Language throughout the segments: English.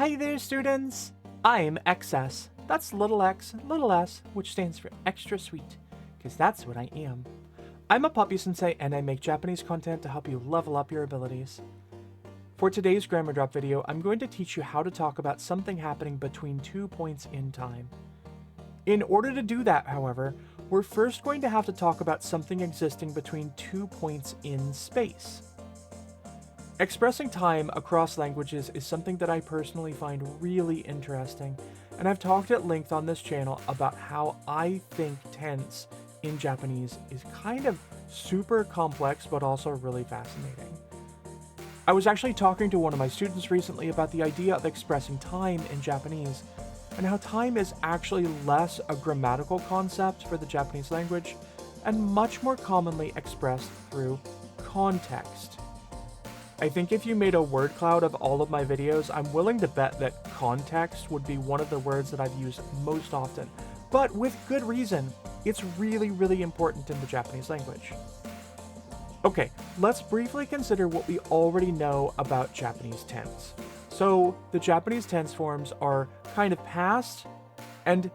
Hi there, students! I'm XS. That's little x, little s, which stands for extra sweet, because that's what I am. I'm a Puppy-sensei, and I make Japanese content to help you level up your abilities. For today's Grammar Drop video, I'm going to teach you how to talk about something happening between 2 points in time. In order to do that, however, we're first going to have to talk about something existing between 2 points in space. Expressing time across languages is something that I personally find really interesting, and I've talked at length on this channel about how I think tense in Japanese is kind of super complex but also really fascinating. I was actually talking to one of my students recently about the idea of expressing time in Japanese, and how time is actually less a grammatical concept for the Japanese language and much more commonly expressed through context. I think if you made a word cloud of all of my videos, I'm willing to bet that context would be one of the words that I've used most often, but with good reason. It's really, really important in the Japanese language. Okay, let's briefly consider what we already know about Japanese tense. So, the Japanese tense forms are kind of past and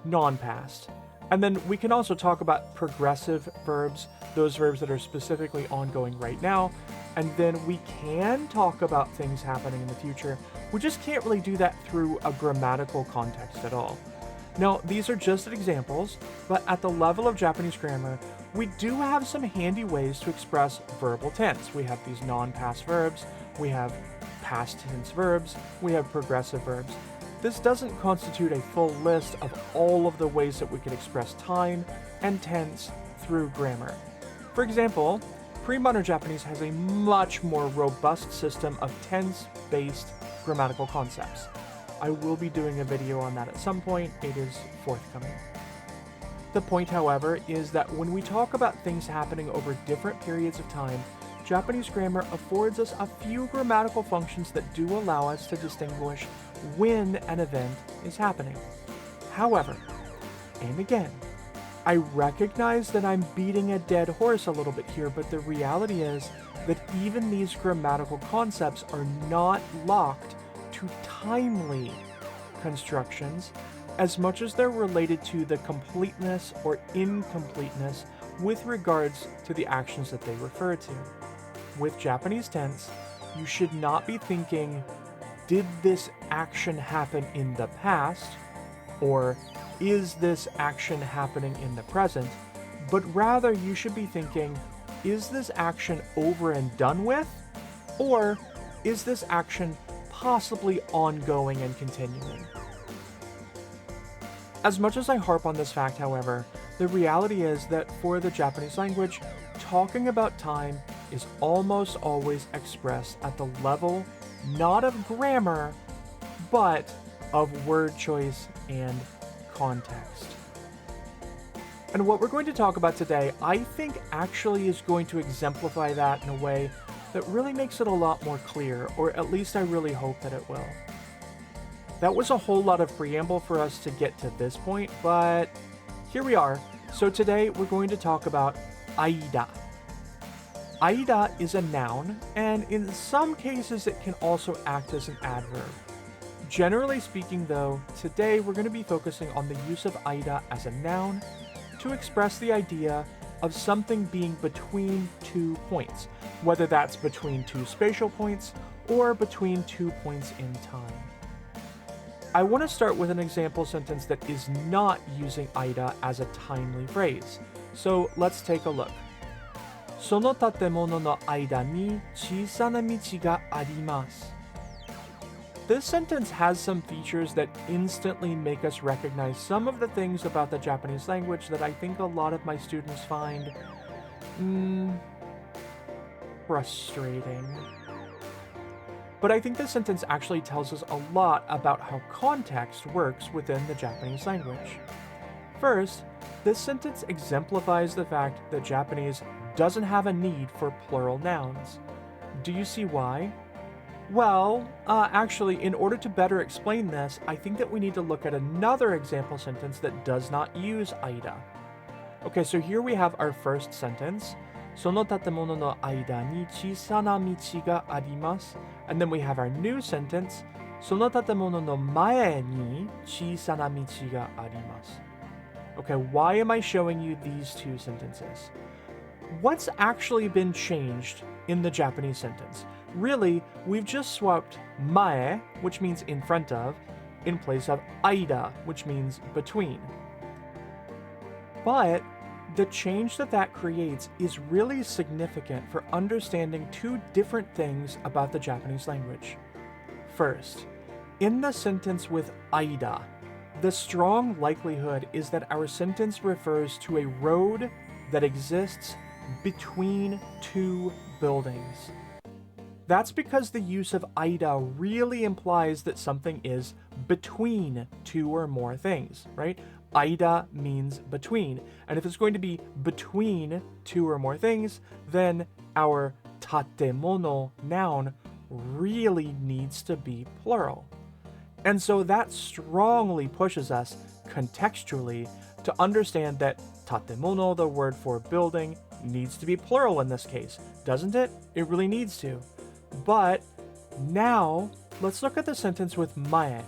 non-past. And then we can also talk about progressive verbs, those verbs that are specifically ongoing right now. And then we can talk about things happening in the future. We just can't really do that through a grammatical context at all. Now, these are just examples, but at the level of Japanese grammar, we do have some handy ways to express verbal tense. We have these non-past verbs, we have past tense verbs, we have progressive verbs. This doesn't constitute a full list of all of the ways that we can express time and tense through grammar. For example, pre-modern Japanese has a much more robust system of tense-based grammatical concepts. I will be doing a video on that at some point. It is forthcoming. The point, however, is that when we talk about things happening over different periods of time, Japanese grammar affords us a few grammatical functions that do allow us to distinguish when an event is happening. However, and again, I recognize that I'm beating a dead horse a little bit here, but the reality is that even these grammatical concepts are not locked to timely constructions as much as they're related to the completeness or incompleteness with regards to the actions that they refer to. With Japanese tense, you should not be thinking, did this action happen in the past? Or is this action happening in the present? But rather you should be thinking, is this action over and done with? Or is this action possibly ongoing and continuing? As much as I harp on this fact, however, the reality is that for the Japanese language, talking about time is almost always expressed at the level not of grammar, but of word choice and context. And what we're going to talk about today, I think actually is going to exemplify that in a way that really makes it a lot more clear, or at least I really hope that it will. That was a whole lot of preamble for us to get to this point, but here we are. So today we're going to talk about Aida. Aida is a noun, and in some cases it can also act as an adverb. Generally speaking though, today we're going to be focusing on the use of Aida as a noun to express the idea of something being between 2 points, whether that's between 2 spatial points or between 2 points in time. I want to start with an example sentence that is not using Aida as a timely phrase. So let's take a look. その建物の間に小さな道があります. This sentence has some features that instantly make us recognize some of the things about the Japanese language that I think a lot of my students find frustrating. But I think this sentence actually tells us a lot about how context works within the Japanese language. First, this sentence exemplifies the fact that Japanese doesn't have a need for plural nouns. Do you see why? Well, actually, in order to better explain this, I think that we need to look at another example sentence that does not use Aida. Okay, so here we have our first sentence. その建物の間に小さな道があります. And then we have our new sentence. その建物の前に小さな道があります。Okay, why am I showing you these two sentences? What's actually been changed in the Japanese sentence? Really, we've just swapped mae, which means in front of, in place of Aida, which means between. But the change that creates is really significant for understanding two different things about the Japanese language. First, in the sentence with Aida, the strong likelihood is that our sentence refers to a road that exists between two buildings. That's because the use of Aida really implies that something is between two or more things, right? Aida means between, and if it's going to be between two or more things, then our tatemono noun really needs to be plural. And so that strongly pushes us contextually to understand that tatemono, the word for building, needs to be plural in this case, doesn't it? It really needs to. But now, let's look at the sentence with mae.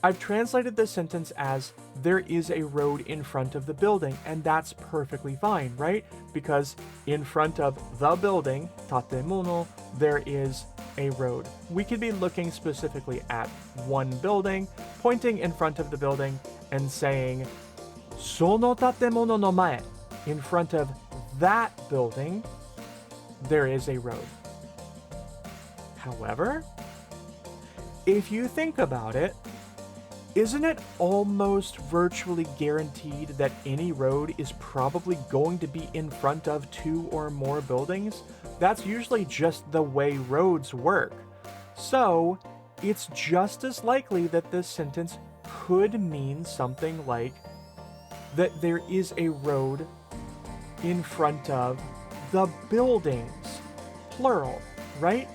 I've translated this sentence as there is a road in front of the building, and that's perfectly fine, right? Because in front of the building, tatemono, there is a road. We could be looking specifically at one building, pointing in front of the building, and saying, その建物の前, in front of that building, there is a road. However, if you think about it, isn't it almost virtually guaranteed that any road is probably going to be in front of two or more buildings? That's usually just the way roads work. So, it's just as likely that this sentence could mean something like that there is a road in front of the buildings, plural, right?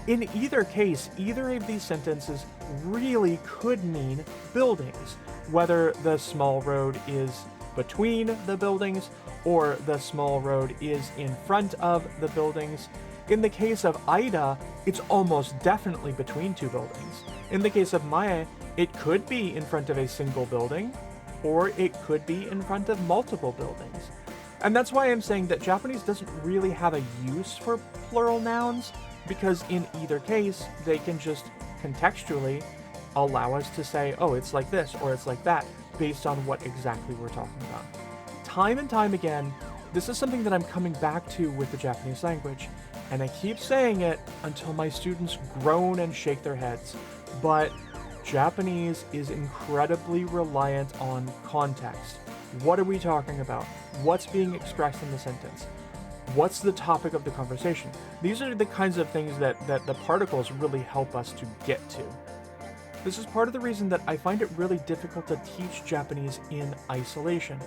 In either case, either of these sentences really could mean buildings, whether the small road is between the buildings or the small road is in front of the buildings. In the case of Aida, it's almost definitely between two buildings. In the case of mae, it could be in front of a single building, or it could be in front of multiple buildings. And that's why I'm saying that Japanese doesn't really have a use for plural nouns, because in either case, they can just contextually allow us to say, oh, it's like this or it's like that, based on what exactly we're talking about. Time and time again, this is something that I'm coming back to with the Japanese language, and I keep saying it until my students groan and shake their heads, but Japanese is incredibly reliant on context. What are we talking about? What's being expressed in the sentence? What's the topic of the conversation? These are the kinds of things that the particles really help us to get to. This is part of the reason that I find it really difficult to teach Japanese in isolation.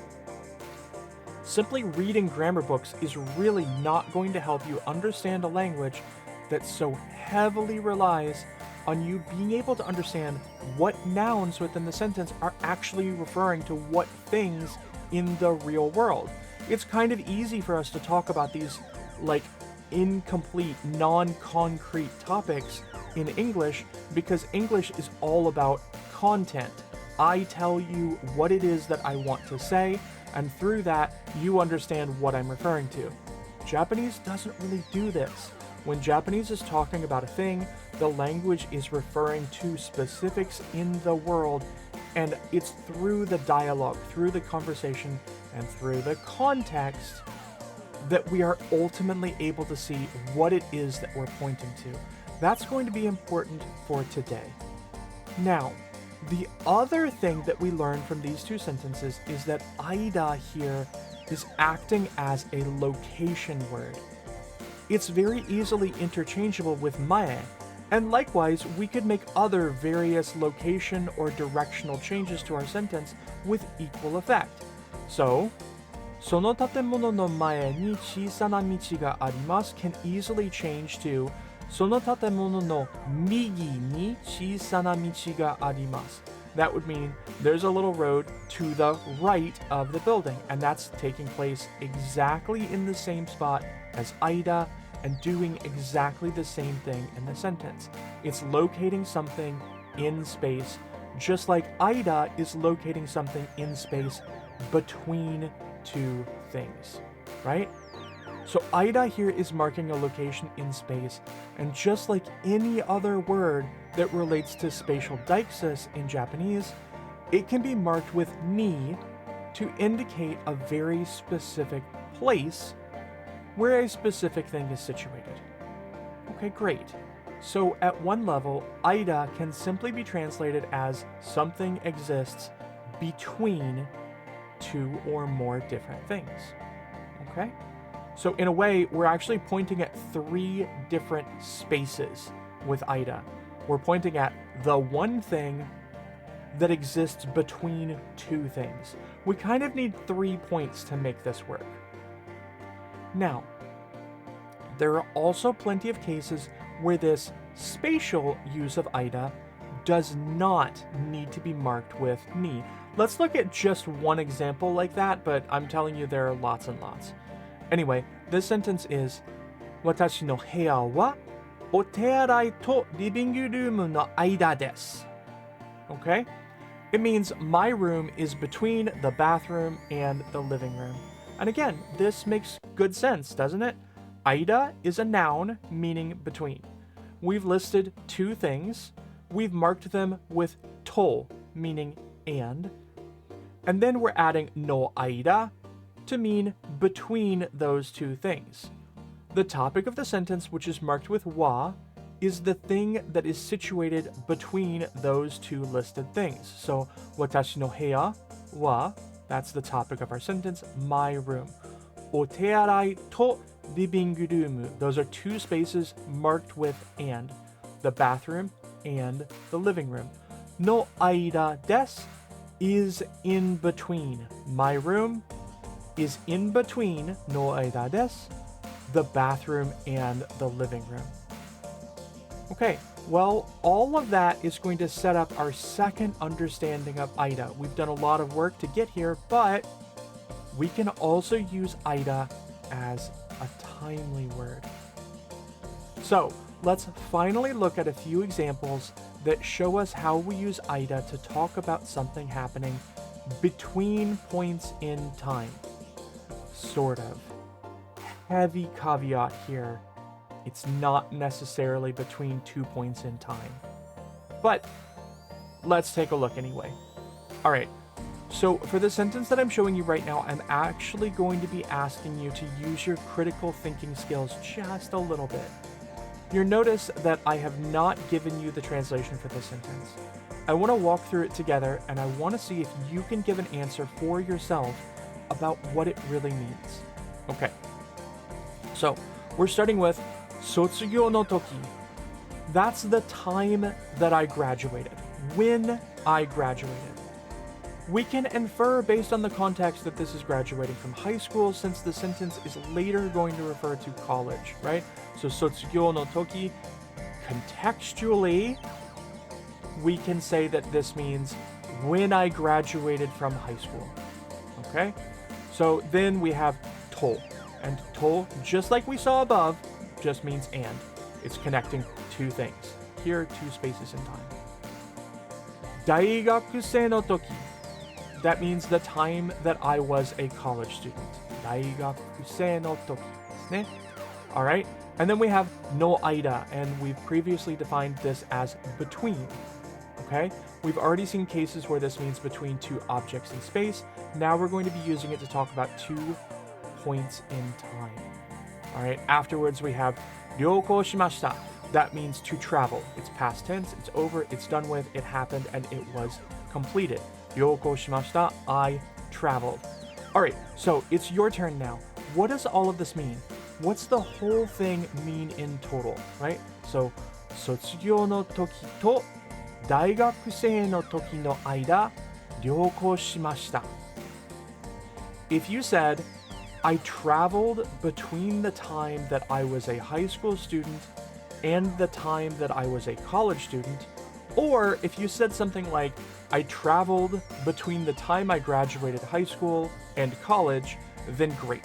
Simply reading grammar books is really not going to help you understand a language that so heavily relies on you being able to understand what nouns within the sentence are actually referring to what things in the real world. It's kind of easy for us to talk about these like incomplete, non-concrete topics in English because English is all about content. I tell you what it is that I want to say, and through that, you understand what I'm referring to. Japanese doesn't really do this. When Japanese is talking about a thing, the language is referring to specifics in the world, and it's through the dialogue, through the conversation, and through the context that we are ultimately able to see what it is that we're pointing to. That's going to be important for today. Now, the other thing that we learn from these two sentences is that Aida here is acting as a location word. It's very easily interchangeable with mae, and likewise, we could make other various location or directional changes to our sentence with equal effect. So, その建物の前に小さな道があります can easily change to その建物の右に小さな道があります. That would mean there's a little road to the right of the building, and that's taking place exactly in the same spot as Aida and doing exactly the same thing in the sentence. It's locating something in space, just like Aida is locating something in space between two things, right? So Aida here is marking a location in space, and just like any other word that relates to spatial deixis in Japanese, it can be marked with ni to indicate a very specific place where a specific thing is situated. Okay, great. So at one level, Aida can simply be translated as something exists between two or more different things. Okay? So in a way, we're actually pointing at three different spaces with Aida. We're pointing at the one thing that exists between two things. We kind of need 3 points to make this work. Now, there are also plenty of cases where this spatial use of Aida does not need to be marked with ni. Let's look at just one example like that, but I'm telling you there are lots and lots. Anyway, this sentence is, 私の部屋はお手洗いとリビングルームの間です。Okay? It means my room is between the bathroom and the living room. And again, this makes good sense, doesn't it? Aida is a noun meaning between. We've listed two things. We've marked them with to, meaning and then we're adding no aida to mean between those two things. The topic of the sentence, which is marked with wa, is the thing that is situated between those two listed things. So, watashi no heya wa, that's the topic of our sentence, my room. Otearai to living room, those are two spaces marked with and, the bathroom and the living room. No aida desu is in between. My room is in between no aida desu, the bathroom and the living room. Okay, well, all of that is going to set up our second understanding of Aida. We've done a lot of work to get here, but we can also use Aida as a timely word. So, let's finally look at a few examples that show us how we use Aida to talk about something happening between points in time. Sort of. Heavy caveat here. It's not necessarily between 2 points in time. But let's take a look anyway. All right, so for the sentence that I'm showing you right now, I'm actually going to be asking you to use your critical thinking skills just a little bit. You'll notice that I have not given you the translation for this sentence. I want to walk through it together, and I want to see if you can give an answer for yourself about what it really means. Okay, so we're starting with 卒業の時. That's the time that I graduated. When I graduated. We can infer based on the context that this is graduating from high school, since the sentence is later going to refer to college, right? So 卒業の時, contextually, we can say that this means when I graduated from high school. Okay? So then we have to. And to, just like we saw above, just means and. It's connecting two things. Here, two spaces in time. 大学生の時. That means the time that I was a college student. 大学生の時ですね. Alright? And then we have no aida, and we've previously defined this as between. Okay? We've already seen cases where this means between two objects in space. Now we're going to be using it to talk about 2 points in time. Alright, afterwards we have 旅行しました. That means to travel. It's past tense, it's over, it's done with, it happened, and it was completed. 旅行しました. I traveled. Alright, so it's your turn now. What does all of this mean? What's the whole thing mean in total, right? So, 卒業の時と大学生の時の間、旅行しました. If you said, I traveled between the time that I was a high school student and the time that I was a college student, or if you said something like, I traveled between the time I graduated high school and college, then great.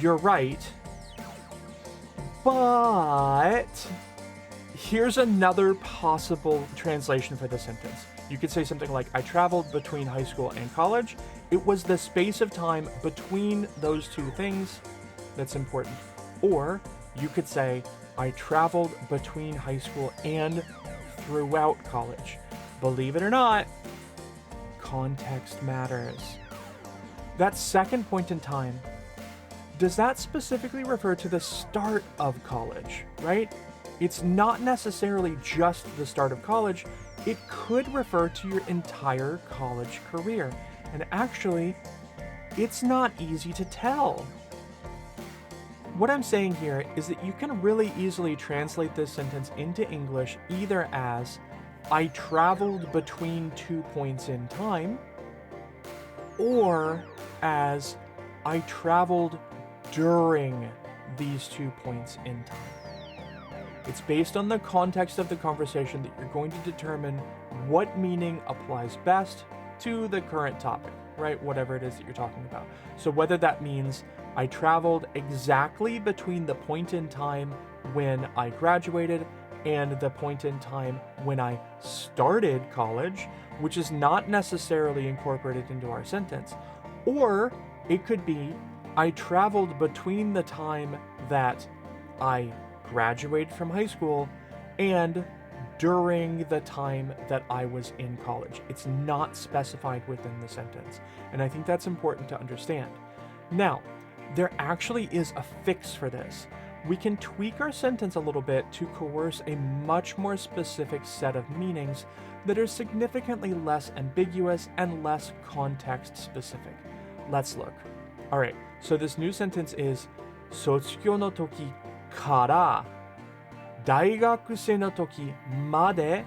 You're right, but Here's another possible translation for the sentence. You could say something like, I traveled between high school and college. It was the space of time between those two things that's important. Or you could say, I traveled between high school and throughout college. Believe it or not, context matters. That second point in time, does that specifically refer to the start of college, right? It's not necessarily just the start of college. It could refer to your entire college career. And actually, it's not easy to tell. What I'm saying here is that you can really easily translate this sentence into English either as, I traveled between 2 points in time, or as, I traveled during these 2 points in time. It's based on the context of the conversation that you're going to determine what meaning applies best to the current topic, right? Whatever it is that you're talking about. So whether that means I traveled exactly between the point in time when I graduated and the point in time when I started college, which is not necessarily incorporated into our sentence. Or it could be, I traveled between the time that I graduated from high school and during the time that I was in college. It's not specified within the sentence. And I think that's important to understand. Now, there actually is a fix for this. We can tweak our sentence a little bit to coerce a much more specific set of meanings that are significantly less ambiguous and less context specific. Let's look. All right, so this new sentence is 卒業の時から大学生の時まで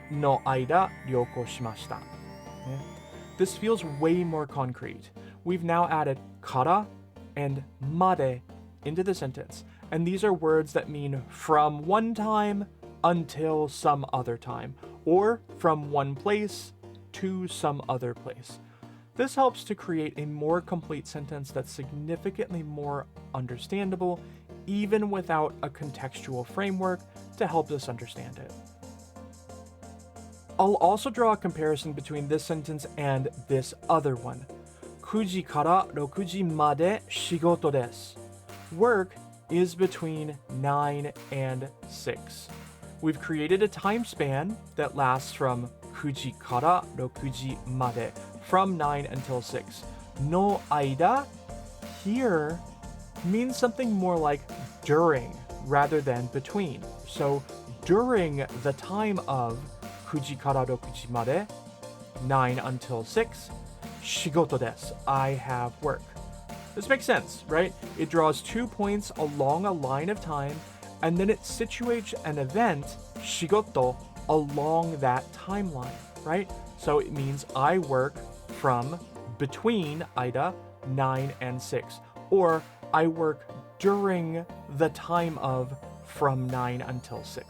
の間旅行しました。This feels way more concrete. We've now added から and まで into the sentence. And these are words that mean from one time until some other time, or from one place to some other place. This helps to create a more complete sentence that's significantly more understandable, even without a contextual framework to help us understand it. I'll also draw a comparison between this sentence and this other one. 9時から6時まで仕事です. Work is between 9 and 6. We've created a time span that lasts from 9時から6時まで, from 9 until 6. の間 here means something more like during rather than between. So during the time of 9時から6時まで, 9 until 6, 仕事です. I have work. This makes sense, right? It draws 2 points along a line of time, and then it situates an event, 仕事, along that timeline, right? So it means I work from between Aida 9 and 6, or I work during the time of from 9 until 6.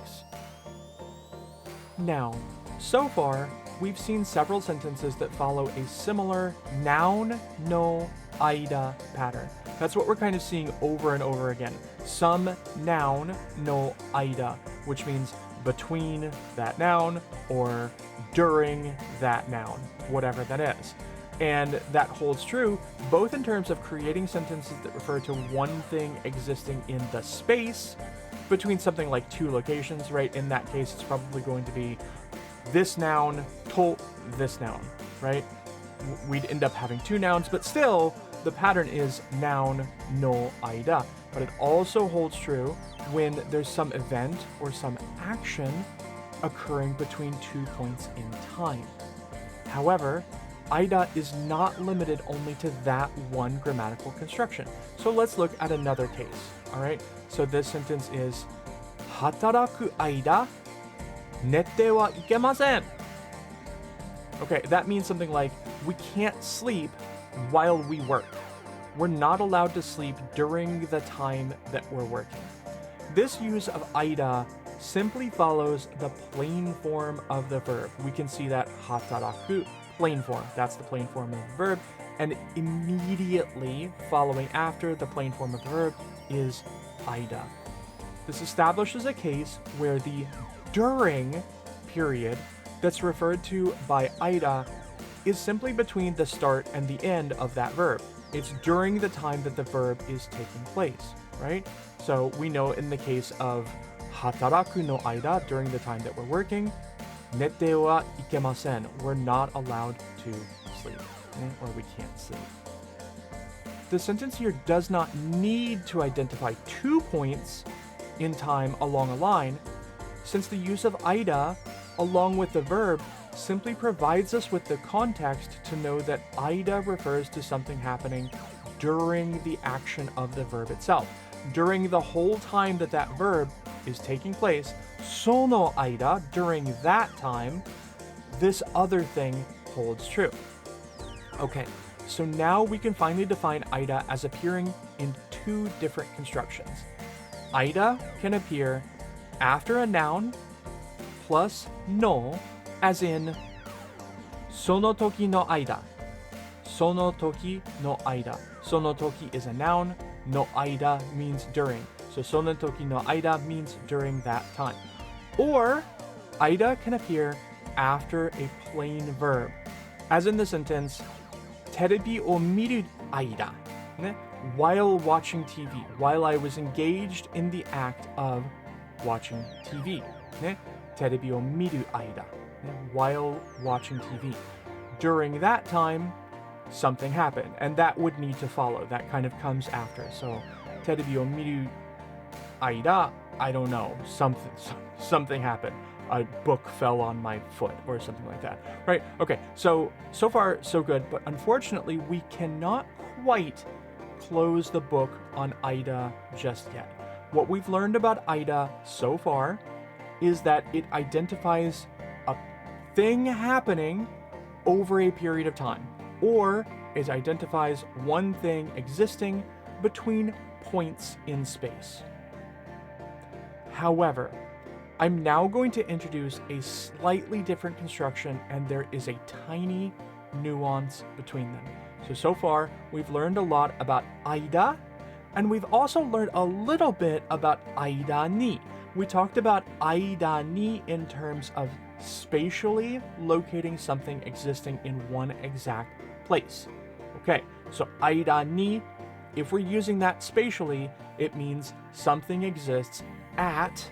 Now, so far, we've seen several sentences that follow a similar noun, no, Aida pattern. That's what we're kind of seeing over and over again. Some noun, no Aida, which means between that noun or during that noun, whatever that is. And that holds true both in terms of creating sentences that refer to one thing existing in the space between something like two locations, right? In that case, it's probably going to be this noun to this noun, right? We'd end up having two nouns, but still, the pattern is noun, no Aida. But it also holds true when there's some event or some action occurring between 2 points in time. However, Aida is not limited only to that one grammatical construction. So let's look at another case, all right? So this sentence is 働く間、寝てはいけません. Okay, that means something like, we can't sleep while we work. We're not allowed to sleep during the time that we're working. This use of Aida simply follows the plain form of the verb. We can see that hataraku, plain form. That's the plain form of the verb. And immediately following after the plain form of the verb is Aida. This establishes a case where the during period that's referred to by Aida is simply between the start and the end of that verb. It's during the time that the verb is taking place, right? So we know in the case of hataraku no aida, during the time that we're working, nete wa ikemasen, we're not allowed to sleep, or we can't sleep. The sentence here does not need to identify 2 points in time along a line, since the use of Aida along with the verb simply provides us with the context to know that Aida refers to something happening during the action of the verb itself. During the whole time that that verb is taking place, sono Aida, during that time, this other thing holds true. Okay, so now we can finally define Aida as appearing in 2 different constructions. Aida can appear after a noun plus no, as in sono toki no aida. Sono toki no aida. Sono toki is a noun, no aida means during. So sono toki no aida means during that time. Or Aida can appear after a plain verb, as in the sentence terebi o miru aida, while watching TV, while I was engaged in the act of watching TV. Terebi o miru aida, while watching TV. During that time, something happened, and that would need to follow. That kind of comes after. So terebi o miru aida, I don't know, something happened. A book fell on my foot or something like that, right? Okay, so far so good, but unfortunately we cannot quite close the book on Aida just yet. What we've learned about Aida so far is that it identifies a thing happening over a period of time, or it identifies one thing existing between points in space. However, I'm now going to introduce a slightly different construction, and there is a tiny nuance between them. So far, we've learned a lot about Aida, and we've also learned a little bit about Aida ni. We talked about Aida ni in terms of spatially locating something existing in one exact place. Okay, so Aida ni, if we're using that spatially, it means something exists at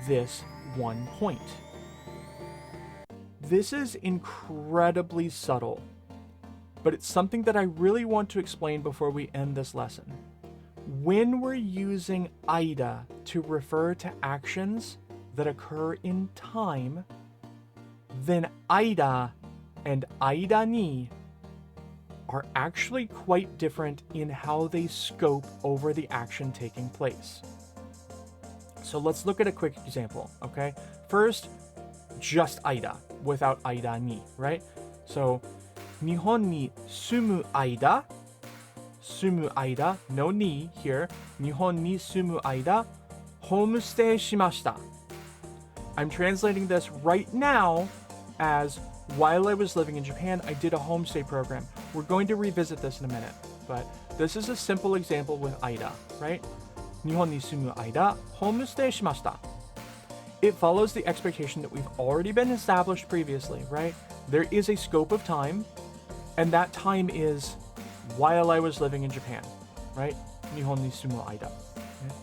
this one point. This is incredibly subtle, but it's something that I really want to explain before we end this lesson. When we're using Aida to refer to actions that occur in time, then Aida and Aida ni are actually quite different in how they scope over the action taking place. So let's look at a quick example, okay? First, just Aida, without Aida ni, right? So, Nihon ni sumu Aida, no ni here, Nihon ni sumu Aida, homestay shimashita. I'm translating this right now as, while I was living in Japan, I did a homestay program. We're going to revisit this in a minute, but this is a simple example with Aida, right? Nihon ni sumu Aida, homestay shimashita. It follows the expectation that we've already been established previously, right? There is a scope of time, and that time is while I was living in Japan, right? Nihon ni sumu Aida. Okay?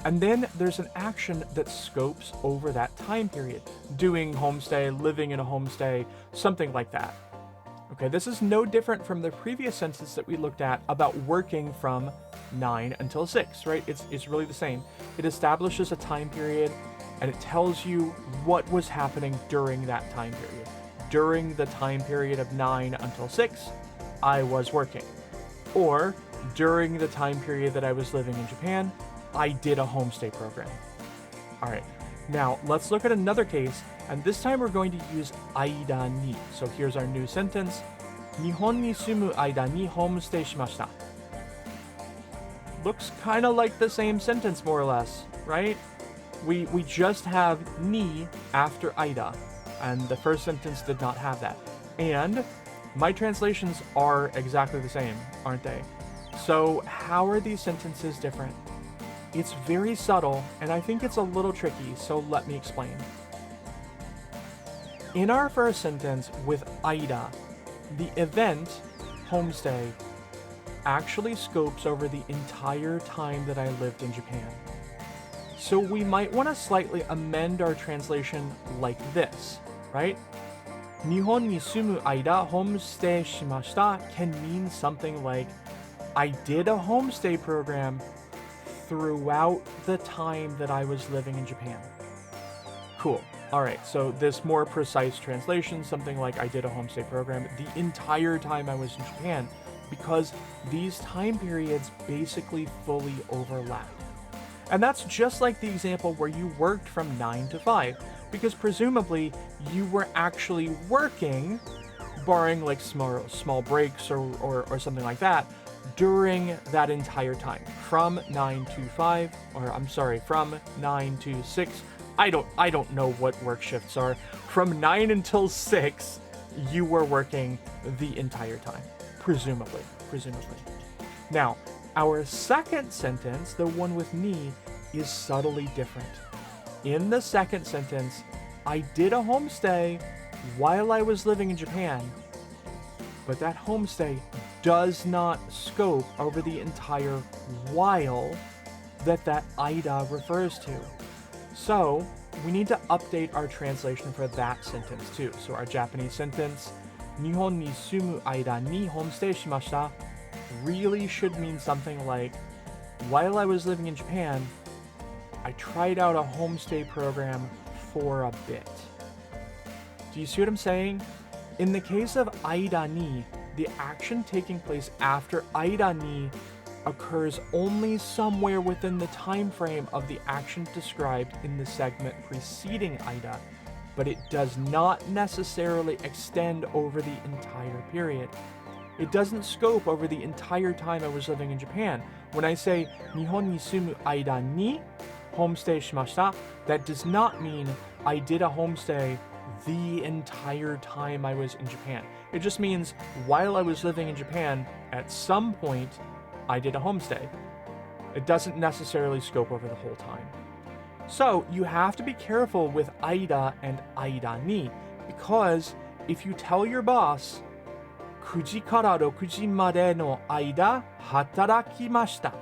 And then there's an action that scopes over that time period. Doing homestay, living in a homestay, something like that. Okay, this is no different from the previous sentence that we looked at about working from 9 until 6, right? It's really the same. It establishes a time period, and it tells you what was happening during that time period. During the time period of 9 until 6, I was working. Or during the time period that I was living in Japan, I did a homestay program. All right, now let's look at another case, and this time we're going to use Aida ni. So here's our new sentence. Nihon ni sumu Aida ni homestay shimashita. Looks kind of like the same sentence, more or less, right? We just have ni after Aida, and the first sentence did not have that. And my translations are exactly the same, aren't they? So how are these sentences different? It's very subtle, and I think it's a little tricky, so let me explain. In our first sentence with Aida, the event, homestay, actually scopes over the entire time that I lived in Japan. So we might want to slightly amend our translation like this, right? 日本に住む間 homestay しました can mean something like I did a homestay program throughout the time that I was living in Japan. Cool. Alright, so this more precise translation, something like I did a homestay program the entire time I was in Japan, because these time periods basically fully overlap. And that's just like the example where you worked from 9 to 5, because presumably you were actually working, barring like small breaks or something like that, during that entire time, from 9 to 5, or I'm sorry, from 9 to 6. I don't know what work shifts are. From 9 until 6, you were working the entire time, presumably. Now, our second sentence, the one with ni, is subtly different. In the second sentence, I did a homestay while I was living in Japan, but that homestay does not scope over the entire while that Aida refers to. So we need to update our translation for that sentence too. So our Japanese sentence, 日本に住む間に homestay しました really should mean something like, while I was living in Japan, I tried out a homestay program for a bit. Do you see what I'm saying? In the case of Aida ni, the action taking place after Aida ni occurs only somewhere within the time frame of the action described in the segment preceding Aida, but it does not necessarily extend over the entire period. It doesn't scope over the entire time I was living in Japan. When I say 日本に住む間に homestay しました, that does not mean I did a homestay the entire time I was in Japan. It just means while I was living in Japan, at some point, I did a homestay. It doesn't necessarily scope over the whole time. So you have to be careful with Aida and Aida ni, because if you tell your boss, 9時から6時までの間働きました,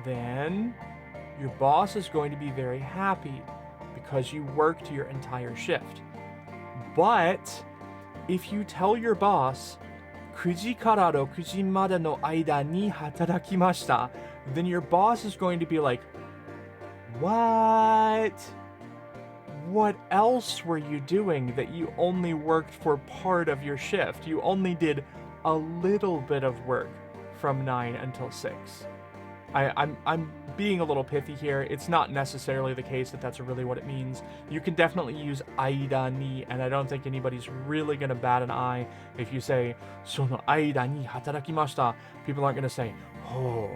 then your boss is going to be very happy because you worked your entire shift. But if you tell your boss, 9時から6時までの間に働きました, then your boss is going to be like, what? What else were you doing that you only worked for part of your shift? You only did a little bit of work from 9 until 6. I'm being a little pithy here. It's not necessarily the case that that's really what it means. You can definitely use Aida ni, and I don't think anybody's really going to bat an eye if you say, その間に働きました. People aren't going to say, oh,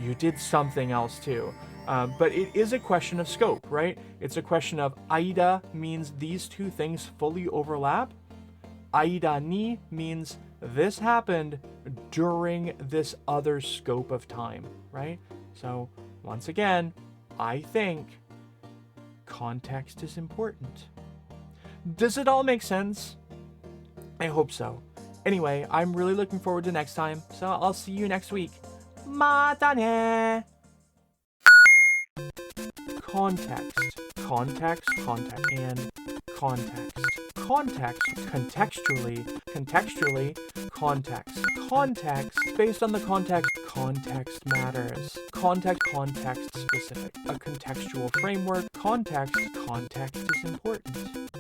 you did something else too. But it is a question of scope, right? It's a question of Aida means these two things fully overlap. Aida ni means this happened during this other scope of time, right? So once again, I think context is important. Does it all make sense? I hope so. Anyway, I'm really looking forward to next time, so I'll see you next week. Mata ne! Context, and context. Context, contextually, context, based on the context matters. Context specific. A contextual framework, context is important.